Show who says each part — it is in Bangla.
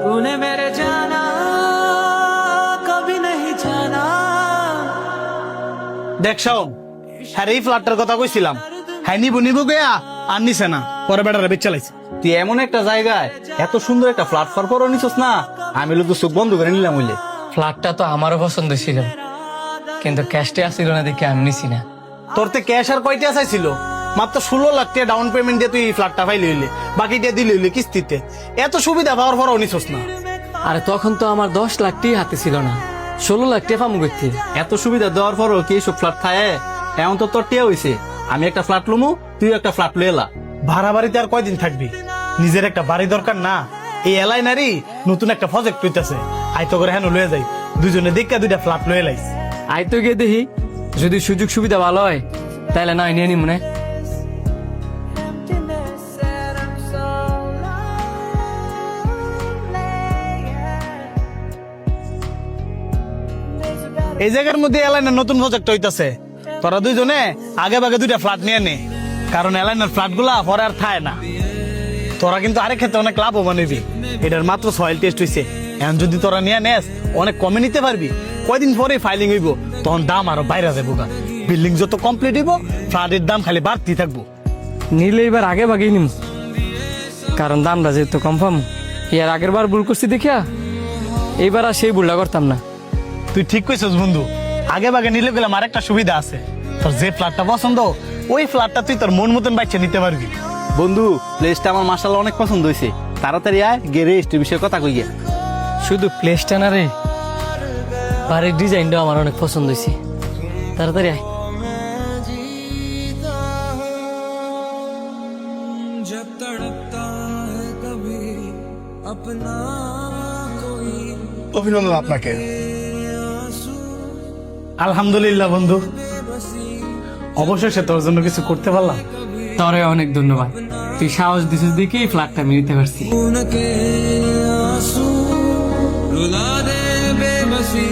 Speaker 1: तूने मेरे जाना कभी नहीं जाना।
Speaker 2: দেখ শাওন, হ্যাঁ এই ফ্ল্যাটটার কথা কইছিলাম, হ্যাঁ নিবো নিবো গেয়া আর নিছে না, পরে বেটারে বেচ চালাইছে।
Speaker 3: তুই এমন একটা জায়গায় এত সুন্দর একটা প্ল্যাটফর্ম করে নিছস না, আমি লোক চোখ বন্ধ করে নিলাম হইলে।
Speaker 4: ফ্ল্যাটটা তো আমারও পছন্দ ছিল, কিন্তু ক্যাশটা আসছিল না দেখে আমি নিছি না।
Speaker 2: তোর তে ক্যাশ আর কয়টা চাইছিল? মাত্র 16 লাখ টাকা ডাউন পেমেন্ট দিয়ে তুই এই ফ্ল্যাটটা পাইলি হইলে, বাকিটা দিলি হইলে কিস্তিতে। এত সুবিধা পাওয়ার পরও নিছস না।
Speaker 4: আরে তখন তো আমার 10 লাখ টাকা হাতে ছিল না, 16 লাখ টাকা পামু করতে।
Speaker 3: এত সুবিধা দেওয়ার পরও কি সব ফ্ল্যাট খায়? এমন তো তোর টিয়া হইছে, আমি একটা ফ্ল্যাট লমু, তুই একটা ফ্ল্যাট লয়ে এলা।
Speaker 2: ভাড়া বাড়িতে আর কয়দিন থাকবি? নিজের একটা বাড়ি দরকার না? এই এলাই নারী নতুন একটা প্রজেক্ট হইতাছে, আইতো করে হেন লয়ে যাই, দুজনে দেখা দুইটা ফ্ল্যাট লয়ে লাইস।
Speaker 4: আই তো গিয়ে দেখি, যদি সুযোগ সুবিধা ভালো হয় তাহলে না নিয়ে নি মনে।
Speaker 2: এই জায়গার মধ্যে এলাইনের নতুন প্রজেক্ট হইতাছে, তোরা দুইজনে আগে ভাগে দুইটা ফ্ল্যাট নিয়ে নে, কারণ এলাইনের ফ্ল্যাট গুলা পরে আর থায় না। তোরা কিন্তু আরেক ক্ষেত্রে অনেক লাভবান হইবি। এটার মাত্র সয়েল টেস্ট হইছে, এখন যদি তোরা নিয়ে নেস অনেক কমে নিতে পারবি। কয়দিন পরে ফাইলিং হইব, তখন দাম আরো বাইরে যাবো। বিল্ডিং যত কমপ্লিট হইব, ফ্ল্যাটের দাম খালি বাড়তি থাকবো।
Speaker 4: নিলে এবার আগে ভাগেই নিম, কারণ দামটা যেহেতু কনফার্ম। এর আগের বার ভুল করছি দেখিয়া এইবার আর সেই ভুলটা করতাম না।
Speaker 2: তুই ঠিক কইছস বন্ধু, আগে ভাগে নিলে গেলাম আরেকটা সুবিধা আছে, তোর যে ফ্ল্যাটটা পছন্দ ওই ফ্ল্যাটটা তুই তোর মন মতন বাইছে নিতে পারবি।
Speaker 3: বন্ধু, প্লেসটা আমার মাশাআল্লাহ অনেক পছন্দ হয়েছে, তাড়াতাড়ি আয় গিয়ে রেজিস্ট্রির বিষয়ে কথা কই গিয়া।
Speaker 4: শুধু প্লেসটা না রে, বাড়ির ডিজাইনটাও আমার অনেক পছন্দ হয়েছে। তাড়াতাড়ি আয়।
Speaker 1: जब तड़पता है कभी अपना कोई
Speaker 5: অভিনন্দন আপনাকে।
Speaker 2: আলহামদুলিল্লাহ বন্ধু, অবশেষে তোর জন্য কিছু করতে পারলাম।
Speaker 4: তোরে অনেক ধন্যবাদ, তুই সাহস দিছিস দেখেই ফ্ল্যাটটা আমি নিতে পারছি।
Speaker 1: उनके आंसू रुला दे बेबसी